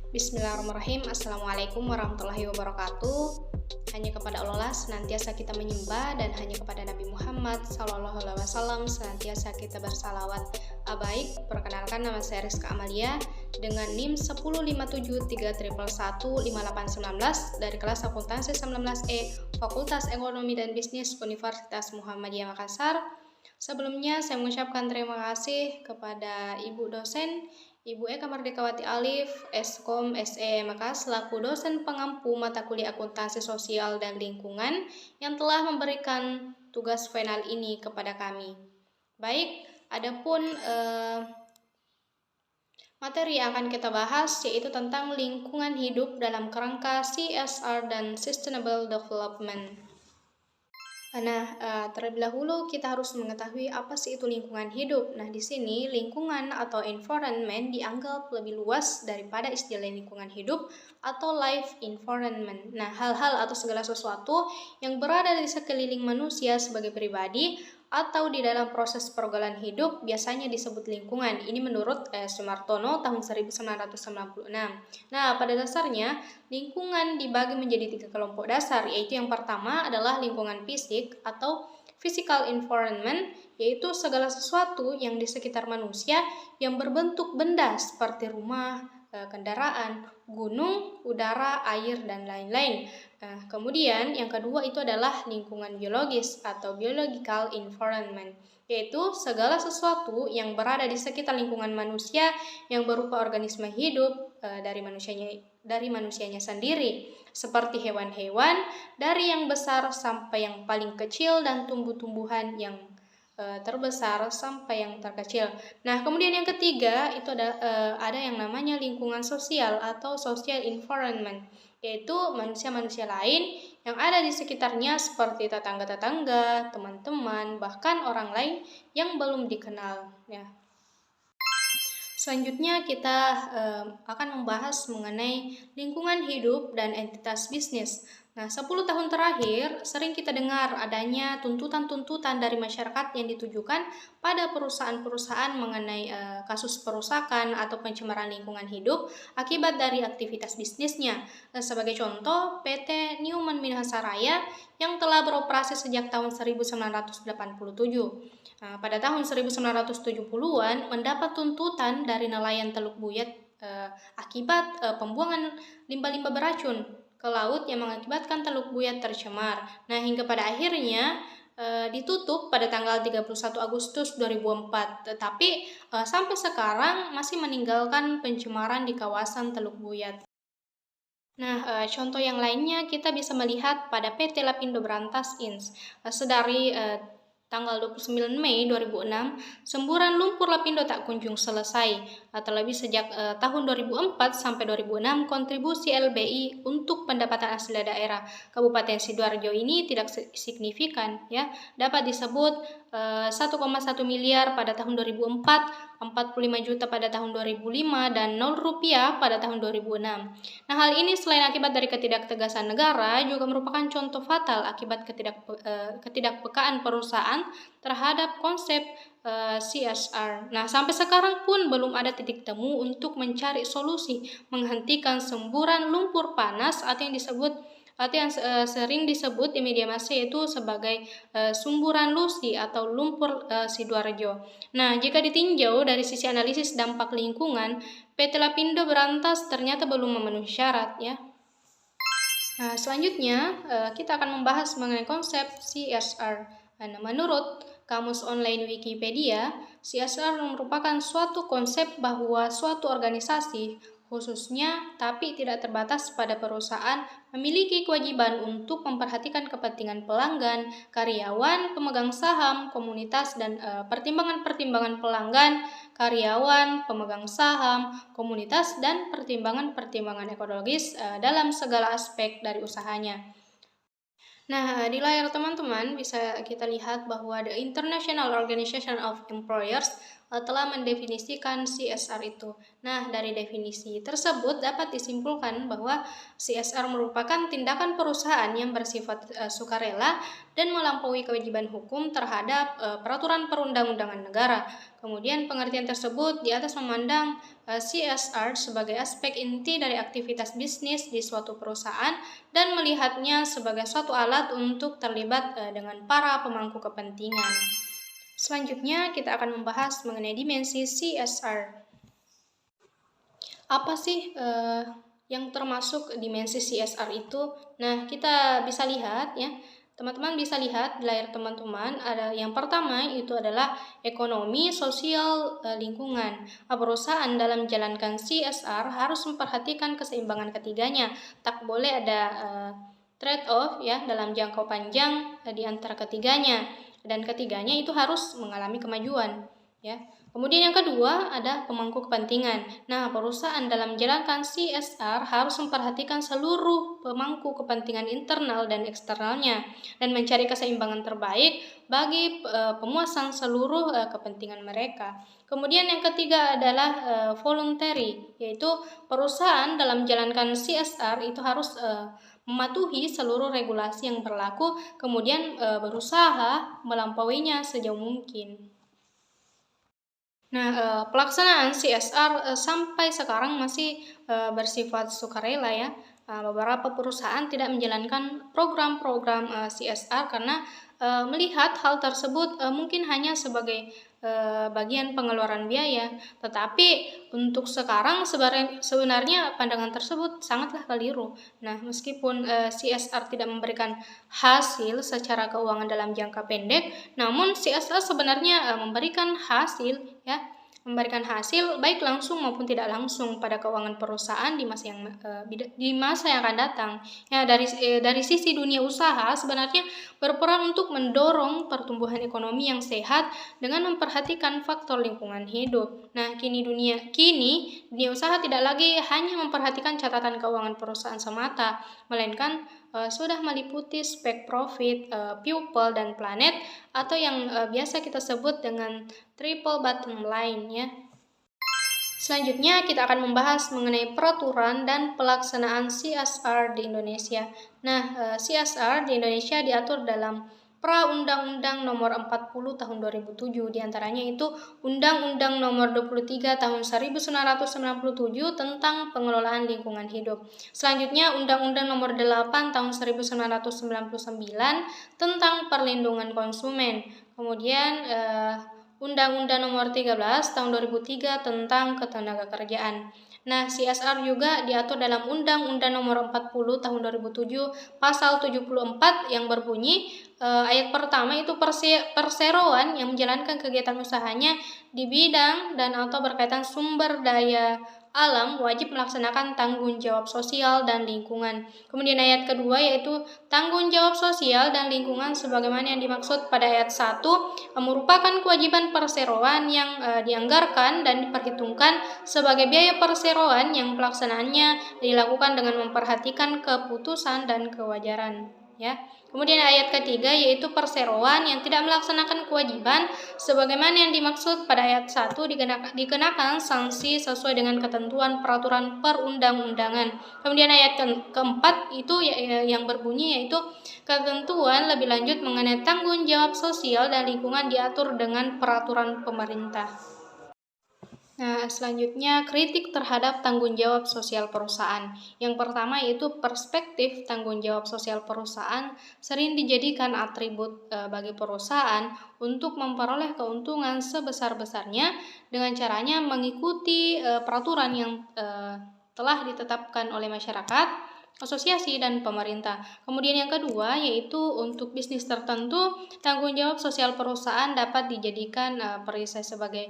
Bismillahirrahmanirrahim. Assalamualaikum warahmatullahi wabarakatuh. Hanya kepada Allah senantiasa kita menyembah, dan hanya kepada Nabi Muhammad SAW senantiasa kita bersalawat. Baik, perkenalkan, nama saya Rizka Amalia dengan NIM 10731115819 dari kelas akuntansi 19E Fakultas Ekonomi dan Bisnis Universitas Muhammadiyah Makassar. Sebelumnya saya mengucapkan terima kasih kepada Ibu dosen Ibu Eka Mardikawati Alif, Eskom SE Makassar selaku dosen pengampu mata kuliah akuntansi sosial dan lingkungan yang telah memberikan tugas final ini kepada kami. Baik, adapun materi yang akan kita bahas yaitu tentang lingkungan hidup dalam kerangka CSR dan Sustainable Development. Terlebih dahulu kita harus mengetahui apa sih itu lingkungan hidup. Nah, di sini lingkungan atau environment dianggap lebih luas daripada istilah lingkungan hidup atau life environment. Nah, hal-hal atau segala sesuatu yang berada di sekeliling manusia sebagai pribadi atau di dalam proses pergaulan hidup biasanya disebut lingkungan. Ini menurut Sumartono tahun 1996. Nah, pada dasarnya lingkungan dibagi menjadi 3 kelompok dasar, yaitu yang pertama adalah lingkungan fisik atau physical environment, yaitu segala sesuatu yang di sekitar manusia yang berbentuk benda seperti rumah, kendaraan, gunung, udara, air, dan lain-lain. Kemudian yang kedua itu adalah lingkungan biologis atau biological environment, yaitu segala sesuatu yang berada di sekitar lingkungan manusia yang berupa organisme hidup dari manusianya sendiri, seperti hewan-hewan dari yang besar sampai yang paling kecil dan tumbuh-tumbuhan yang terbesar sampai yang terkecil. Nah, kemudian yang ketiga itu ada yang namanya lingkungan sosial atau social environment, yaitu manusia-manusia lain yang ada di sekitarnya seperti tetangga-tetangga, teman-teman, bahkan orang lain yang belum dikenal. Ya. Selanjutnya kita akan membahas mengenai lingkungan hidup dan entitas bisnis. Nah, 10 tahun terakhir sering kita dengar adanya tuntutan-tuntutan dari masyarakat yang ditujukan pada perusahaan-perusahaan mengenai kasus perusakan atau pencemaran lingkungan hidup akibat dari aktivitas bisnisnya. Sebagai contoh, PT Newman Minahasa yang telah beroperasi sejak tahun 1987. Pada tahun 1970-an mendapat tuntutan dari nelayan Teluk Buyat akibat pembuangan limbah-limbah beracun ke laut yang mengakibatkan Teluk Buyat tercemar. Nah, hingga pada akhirnya ditutup pada tanggal 31 Agustus 2004. Tetapi sampai sekarang masih meninggalkan pencemaran di kawasan Teluk Buyat. Nah, contoh yang lainnya kita bisa melihat pada PT Lapindo Berantas Ins. Sedari tanggal 29 Mei 2006, semburan lumpur Lapindo tak kunjung selesai. Terlebih sejak tahun 2004 sampai 2006, kontribusi LBI untuk pendapatan asli daerah Kabupaten Sidoarjo ini tidak signifikan, ya. Dapat disebut 1,1 miliar pada tahun 2004, 45 juta pada tahun 2005, dan 0 rupiah pada tahun 2006. Nah, hal ini selain akibat dari ketidaktegasan negara, juga merupakan contoh fatal akibat ketidakpekaan perusahaan terhadap konsep CSR. Nah, sampai sekarang pun belum ada titik temu untuk mencari solusi menghentikan semburan lumpur panas atau yang sering disebut di media massa yaitu sebagai sumburan Lusi atau lumpur Sidoarjo. Nah, jika ditinjau dari sisi analisis dampak lingkungan, PT Lapindo Berantas ternyata belum memenuhi syarat, ya. Nah, selanjutnya kita akan membahas mengenai konsep CSR. Menurut Kamus Online Wikipedia, CSR merupakan suatu konsep bahwa suatu organisasi, khususnya tapi tidak terbatas pada perusahaan, memiliki kewajiban untuk memperhatikan kepentingan pelanggan, karyawan, pemegang saham, komunitas, dan pertimbangan-pertimbangan pelanggan, karyawan, pemegang saham, komunitas, dan pertimbangan-pertimbangan ekologis dalam segala aspek dari usahanya. Nah, di layar teman-teman bisa kita lihat bahwa the International Organization of Employers telah mendefinisikan CSR itu. Nah, dari definisi tersebut dapat disimpulkan bahwa CSR merupakan tindakan perusahaan yang bersifat sukarela dan melampaui kewajiban hukum terhadap peraturan perundang-undangan negara. Kemudian pengertian tersebut di atas memandang CSR sebagai aspek inti dari aktivitas bisnis di suatu perusahaan dan melihatnya sebagai suatu alat untuk terlibat dengan para pemangku kepentingan. Selanjutnya kita akan membahas mengenai dimensi CSR. Apa sih yang termasuk dimensi CSR itu? Nah, kita bisa lihat ya. Teman-teman bisa lihat di layar teman-teman, ada yang pertama itu adalah ekonomi, sosial, lingkungan. Perusahaan dalam menjalankan CSR harus memperhatikan keseimbangan ketiganya. Tak boleh ada trade-off ya dalam jangka panjang di antara ketiganya. Dan ketiganya itu harus mengalami kemajuan ya. Kemudian yang kedua ada pemangku kepentingan. Nah, perusahaan dalam menjalankan CSR harus memperhatikan seluruh pemangku kepentingan internal dan eksternalnya dan mencari keseimbangan terbaik bagi pemuasan seluruh kepentingan mereka. Kemudian yang ketiga adalah voluntary, yaitu perusahaan dalam menjalankan CSR itu harus mematuhi seluruh regulasi yang berlaku, kemudian berusaha melampauinya sejauh mungkin. Nah, pelaksanaan CSR sampai sekarang masih bersifat sukarela ya. Beberapa perusahaan tidak menjalankan program-program CSR karena melihat hal tersebut mungkin hanya sebagai bagian pengeluaran biaya. Tetapi untuk sekarang sebenarnya pandangan tersebut sangatlah keliru. Nah, meskipun CSR tidak memberikan hasil secara keuangan dalam jangka pendek, namun CSR sebenarnya memberikan hasil ya, memberikan hasil baik langsung maupun tidak langsung pada keuangan perusahaan di masa yang akan datang. Ya, dari sisi dunia usaha sebenarnya berperan untuk mendorong pertumbuhan ekonomi yang sehat dengan memperhatikan faktor lingkungan hidup. Nah, kini dunia usaha tidak lagi hanya memperhatikan catatan keuangan perusahaan semata, melainkan sudah meliputi spek profit, people, dan planet, atau yang biasa kita sebut dengan triple bottom line ya. Selanjutnya kita akan membahas mengenai peraturan dan pelaksanaan CSR di Indonesia. Nah, CSR di Indonesia diatur dalam Pra-Undang-Undang Nomor 40 Tahun 2007, diantaranya itu Undang-Undang Nomor 23 Tahun 1997 tentang pengelolaan lingkungan hidup. Selanjutnya Undang-Undang Nomor 8 Tahun 1999 tentang perlindungan konsumen. Kemudian Undang-Undang Nomor 13 Tahun 2003 tentang ketenagakerjaan. Nah, CSR juga diatur dalam Undang-Undang Nomor 40 Tahun 2007 Pasal 74 yang berbunyi ayat pertama itu perseroan yang menjalankan kegiatan usahanya di bidang dan atau berkaitan sumber daya alam wajib melaksanakan tanggung jawab sosial dan lingkungan. Kemudian ayat kedua yaitu tanggung jawab sosial dan lingkungan sebagaimana yang dimaksud pada ayat 1 merupakan kewajiban perseroan yang dianggarkan dan diperhitungkan sebagai biaya perseroan yang pelaksanaannya dilakukan dengan memperhatikan keputusan dan kewajaran ya. Kemudian ayat ketiga yaitu perseroan yang tidak melaksanakan kewajiban sebagaimana yang dimaksud pada ayat 1 dikenakan sanksi sesuai dengan ketentuan peraturan perundang-undangan. Kemudian ayat keempat itu yang berbunyi yaitu ketentuan lebih lanjut mengenai tanggung jawab sosial dan lingkungan diatur dengan peraturan pemerintah. Nah, selanjutnya kritik terhadap tanggung jawab sosial perusahaan. Yang pertama yaitu perspektif tanggung jawab sosial perusahaan sering dijadikan atribut bagi perusahaan untuk memperoleh keuntungan sebesar-besarnya dengan caranya mengikuti peraturan yang telah ditetapkan oleh masyarakat, asosiasi, dan pemerintah. Kemudian yang kedua yaitu untuk bisnis tertentu, tanggung jawab sosial perusahaan dapat dijadikan perisai sebagai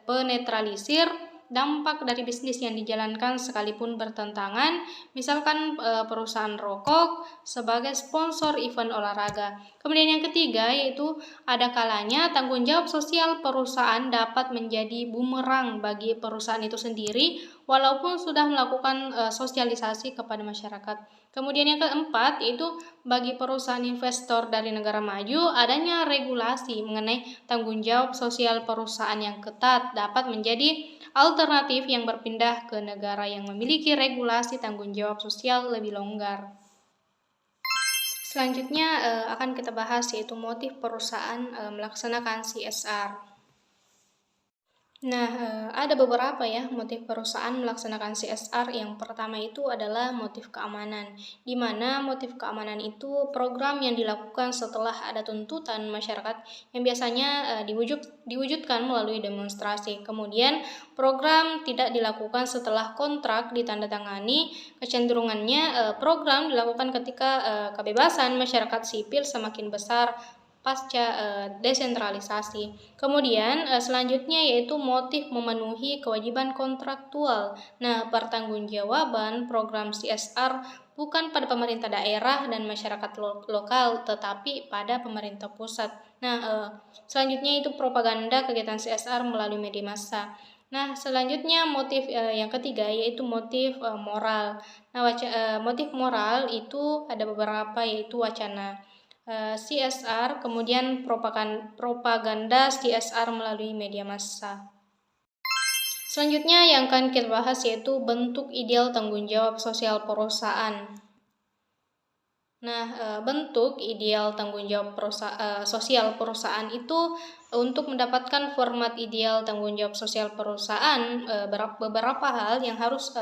penetralisir dampak dari bisnis yang dijalankan sekalipun bertentangan, misalkan perusahaan rokok sebagai sponsor event olahraga. Kemudian yang ketiga yaitu ada kalanya tanggung jawab sosial perusahaan dapat menjadi bumerang bagi perusahaan itu sendiri walaupun sudah melakukan sosialisasi kepada masyarakat. Kemudian yang keempat yaitu bagi perusahaan investor dari negara maju, adanya regulasi mengenai tanggung jawab sosial perusahaan yang ketat dapat menjadi alternatif yang berpindah ke negara yang memiliki regulasi tanggung jawab sosial lebih longgar. Selanjutnya akan kita bahas yaitu motif perusahaan melaksanakan CSR. Nah, ada beberapa ya motif perusahaan melaksanakan CSR. Yang pertama itu adalah motif keamanan, di mana motif keamanan itu program yang dilakukan setelah ada tuntutan masyarakat yang biasanya diwujudkan melalui demonstrasi. Kemudian program tidak dilakukan setelah kontrak ditandatangani, kecenderungannya program dilakukan ketika kebebasan masyarakat sipil semakin besar pasca desentralisasi. Kemudian selanjutnya yaitu motif memenuhi kewajiban kontraktual. Nah, pertanggungjawaban program CSR bukan pada pemerintah daerah dan masyarakat lokal, tetapi pada pemerintah pusat. Nah, selanjutnya itu propaganda kegiatan CSR melalui media massa. Nah, selanjutnya motif yang ketiga yaitu motif moral. Nah, motif moral itu ada beberapa, yaitu wacana CSR, kemudian propaganda CSR melalui media massa. Selanjutnya yang akan kita bahas yaitu bentuk ideal tanggung jawab sosial perusahaan. Nah, bentuk ideal tanggung jawab sosial perusahaan itu untuk mendapatkan format ideal tanggung jawab sosial perusahaan, beberapa hal yang harus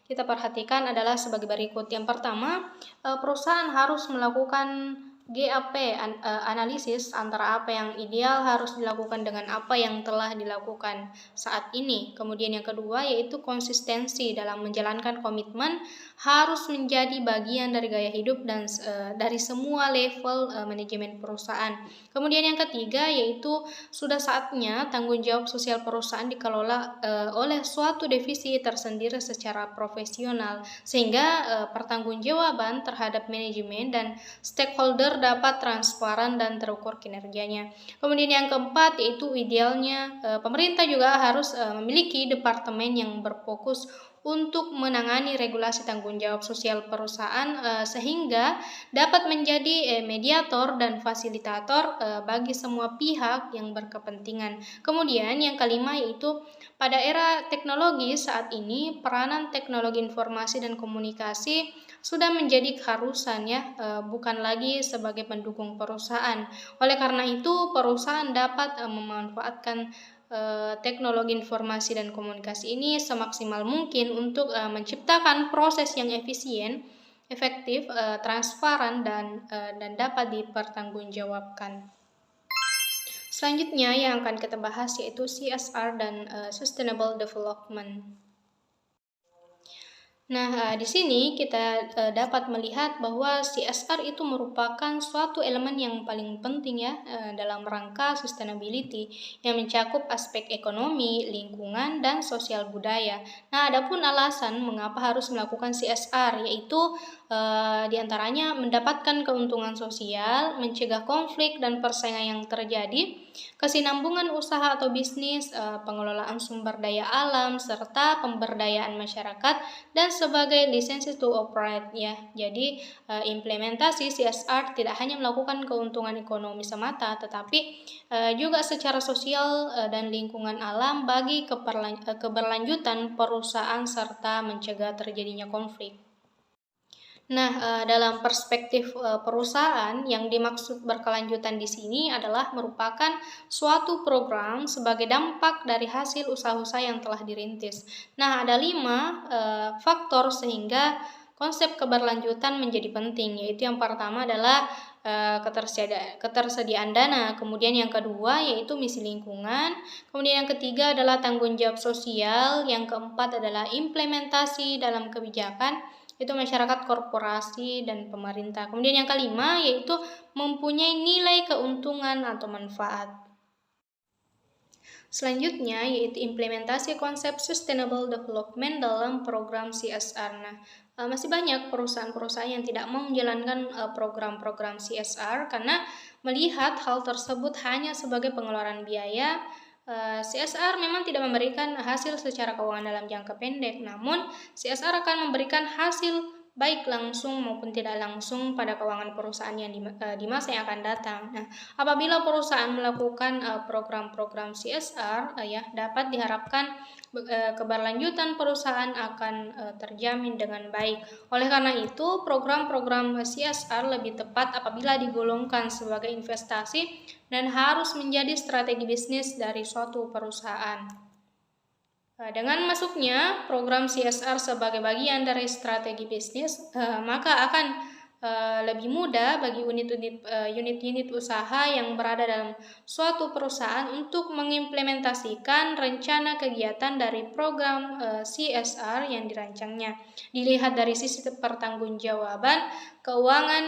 kita perhatikan adalah sebagai berikut. Yang pertama, perusahaan harus melakukan GAP, analisis antara apa yang ideal harus dilakukan dengan apa yang telah dilakukan saat ini. Kemudian yang kedua yaitu konsistensi dalam menjalankan komitmen harus menjadi bagian dari gaya hidup dan dari semua level manajemen perusahaan. Kemudian yang ketiga yaitu sudah saatnya tanggung jawab sosial perusahaan dikelola oleh suatu divisi tersendiri secara profesional, sehingga pertanggungjawaban terhadap manajemen dan stakeholder dapat transparan dan terukur kinerjanya. Kemudian yang keempat yaitu idealnya pemerintah juga harus memiliki departemen yang berfokus untuk menangani regulasi tanggung jawab sosial perusahaan sehingga dapat menjadi mediator dan fasilitator bagi semua pihak yang berkepentingan. Kemudian yang kelima yaitu pada era teknologi saat ini peranan teknologi informasi dan komunikasi sudah menjadi keharusan ya, bukan lagi sebagai pendukung perusahaan. Oleh karena itu perusahaan dapat memanfaatkan teknologi informasi dan komunikasi ini semaksimal mungkin untuk menciptakan proses yang efisien, efektif, transparan dan dapat dipertanggungjawabkan. Selanjutnya yang akan kita bahas yaitu CSR dan Sustainable Development. Nah, di sini kita dapat melihat bahwa CSR itu merupakan suatu elemen yang paling penting ya dalam rangka sustainability yang mencakup aspek ekonomi, lingkungan, dan sosial budaya. Nah, adapun alasan mengapa harus melakukan CSR yaitu diantaranya mendapatkan keuntungan sosial, mencegah konflik dan persaingan yang terjadi, kesinambungan usaha atau bisnis, pengelolaan sumber daya alam, serta pemberdayaan masyarakat dan sebagai lisensi to operate ya. Jadi implementasi CSR tidak hanya melakukan keuntungan ekonomi semata, tetapi juga secara sosial dan lingkungan alam bagi keberlanjutan perusahaan serta mencegah terjadinya konflik. Nah, dalam perspektif perusahaan, yang dimaksud berkelanjutan di sini adalah merupakan suatu program sebagai dampak dari hasil usaha-usaha yang telah dirintis. Nah, ada 5 faktor sehingga konsep keberlanjutan menjadi penting, yaitu yang pertama adalah ketersediaan dana, kemudian yang kedua yaitu misi lingkungan, kemudian yang ketiga adalah tanggung jawab sosial, yang keempat adalah implementasi dalam kebijakan, itu masyarakat, korporasi, dan pemerintah. Kemudian yang kelima yaitu mempunyai nilai keuntungan atau manfaat. Selanjutnya yaitu implementasi konsep sustainable development dalam program CSR. Nah, masih banyak perusahaan-perusahaan yang tidak mau menjalankan program-program CSR karena melihat hal tersebut hanya sebagai pengeluaran biaya CSR memang tidak memberikan hasil secara keuangan dalam jangka pendek, namun CSR akan memberikan hasil baik langsung maupun tidak langsung pada keuangan perusahaan yang di masa yang akan datang. Nah, apabila perusahaan melakukan program-program CSR, dapat diharapkan keberlanjutan perusahaan akan terjamin dengan baik. Oleh karena itu, program-program CSR lebih tepat apabila digolongkan sebagai investasi dan harus menjadi strategi bisnis dari suatu perusahaan. Dengan masuknya program CSR sebagai bagian dari strategi bisnis, maka akan lebih mudah bagi unit-unit usaha yang berada dalam suatu perusahaan untuk mengimplementasikan rencana kegiatan dari program CSR yang dirancangnya. Dilihat dari sisi pertanggungjawaban keuangan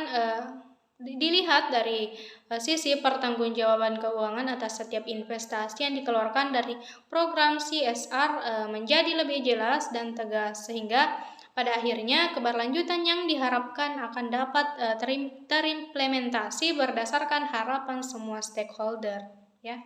Dilihat dari sisi pertanggungjawaban keuangan atas setiap investasi yang dikeluarkan dari program CSR menjadi lebih jelas dan tegas, sehingga pada akhirnya keberlanjutan yang diharapkan akan dapat terimplementasi berdasarkan harapan semua stakeholder, ya.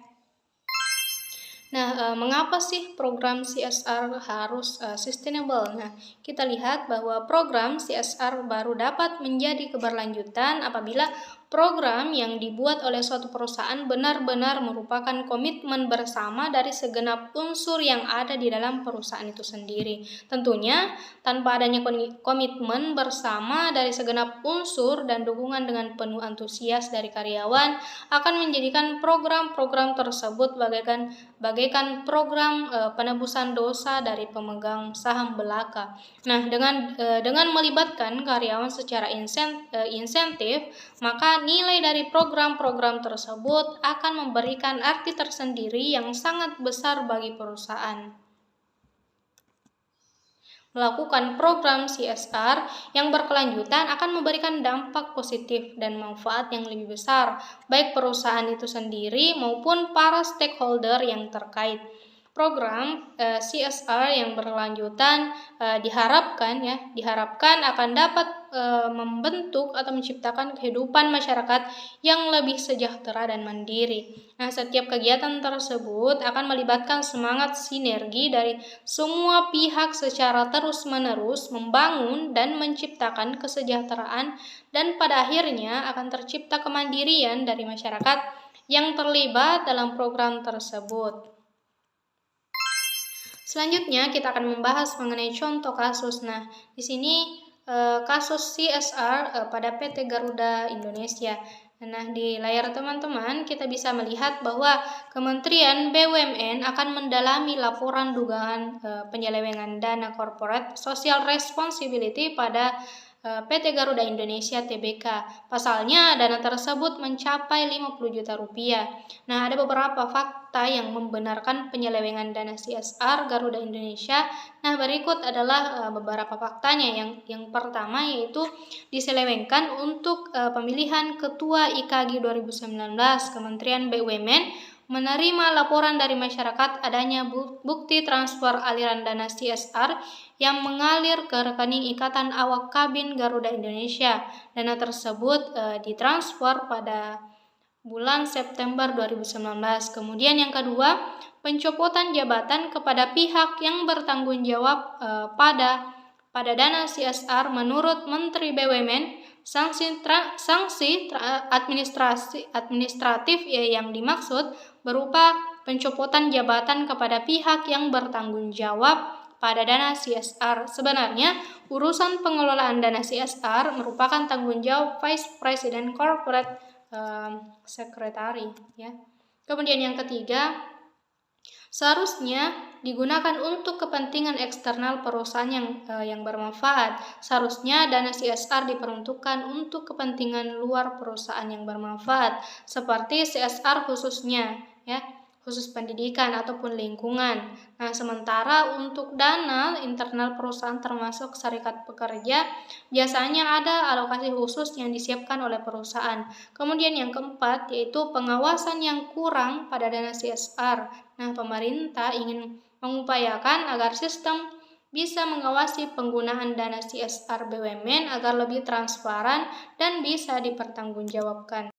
Nah, mengapa sih program CSR harus sustainable? Nah, kita lihat bahwa program CSR baru dapat menjadi keberlanjutan apabila program yang dibuat oleh suatu perusahaan benar-benar merupakan komitmen bersama dari segenap unsur yang ada di dalam perusahaan itu sendiri. Tentunya, tanpa adanya komitmen bersama dari segenap unsur dan dukungan dengan penuh antusias dari karyawan akan menjadikan program-program tersebut bagaikan program penebusan dosa dari pemegang saham belaka. Nah, dengan melibatkan karyawan secara insentif, maka nilai dari program-program tersebut akan memberikan arti tersendiri yang sangat besar bagi perusahaan. Melakukan program CSR yang berkelanjutan akan memberikan dampak positif dan manfaat yang lebih besar, baik perusahaan itu sendiri maupun para stakeholder yang terkait. Program CSR yang berkelanjutan diharapkan akan dapat membentuk atau menciptakan kehidupan masyarakat yang lebih sejahtera dan mandiri. Nah, setiap kegiatan tersebut akan melibatkan semangat sinergi dari semua pihak secara terus-menerus membangun dan menciptakan kesejahteraan, dan pada akhirnya akan tercipta kemandirian dari masyarakat yang terlibat dalam program tersebut. Selanjutnya kita akan membahas mengenai contoh kasus. Nah, di sini kasus CSR pada PT Garuda Indonesia. Nah, di layar teman-teman kita bisa melihat bahwa Kementerian BUMN akan mendalami laporan dugaan penyelewengan dana corporate social responsibility pada PT Garuda Indonesia Tbk. Pasalnya dana tersebut mencapai 50 juta rupiah. Nah, ada beberapa fakta yang membenarkan penyelewengan dana CSR Garuda Indonesia. Nah, berikut adalah beberapa faktanya. Yang pertama yaitu diselewengkan untuk pemilihan Ketua IKG 2019 Kementerian BUMN menerima laporan dari masyarakat adanya bukti transfer aliran dana CSR yang mengalir ke rekening Ikatan Awak Kabin Garuda Indonesia. Dana tersebut ditransfer pada bulan September 2019. Kemudian yang kedua, pencopotan jabatan kepada pihak yang bertanggung jawab pada dana CSR menurut Menteri BUMN. Sanksi administratif yang dimaksud berupa pencopotan jabatan kepada pihak yang bertanggung jawab pada dana CSR. Sebenarnya, urusan pengelolaan dana CSR merupakan tanggung jawab Vice President Corporate Secretary. Ya. Kemudian yang ketiga, seharusnya digunakan untuk kepentingan eksternal perusahaan yang bermanfaat. Seharusnya dana CSR diperuntukkan untuk kepentingan luar perusahaan yang bermanfaat, seperti CSR khusus pendidikan ataupun lingkungan. Nah, sementara untuk dana internal perusahaan termasuk serikat pekerja, biasanya ada alokasi khusus yang disiapkan oleh perusahaan. Kemudian yang keempat yaitu pengawasan yang kurang pada dana CSR. Nah, pemerintah ingin mengupayakan agar sistem bisa mengawasi penggunaan dana CSR BUMN agar lebih transparan dan bisa dipertanggungjawabkan.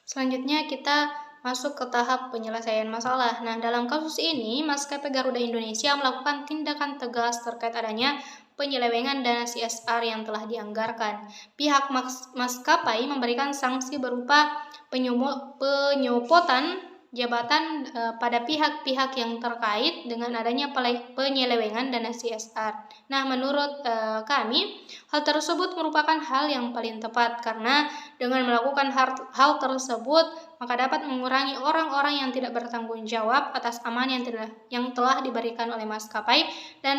Selanjutnya kita masuk ke tahap penyelesaian masalah. Nah, dalam kasus ini, Maskapai Garuda Indonesia melakukan tindakan tegas terkait adanya penyelewengan dana CSR yang telah dianggarkan. Pihak maskapai memberikan sanksi berupa penyopotan jabatan pada pihak-pihak yang terkait dengan adanya penyelewengan dana CSR. Nah, menurut kami, hal tersebut merupakan hal yang paling tepat karena dengan melakukan hal tersebut maka dapat mengurangi orang-orang yang tidak bertanggung jawab atas amanah yang telah diberikan oleh maskapai dan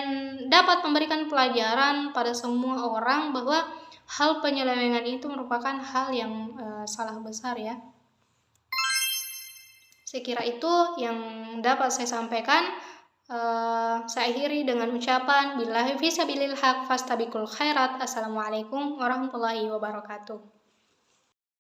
dapat memberikan pelajaran pada semua orang bahwa hal penyelewengan itu merupakan hal yang salah besar ya. Saya kira itu yang dapat saya sampaikan. Saya akhiri dengan ucapan billahi fisabilil haq fastabiqul khairat. Assalamualaikum warahmatullahi wabarakatuh.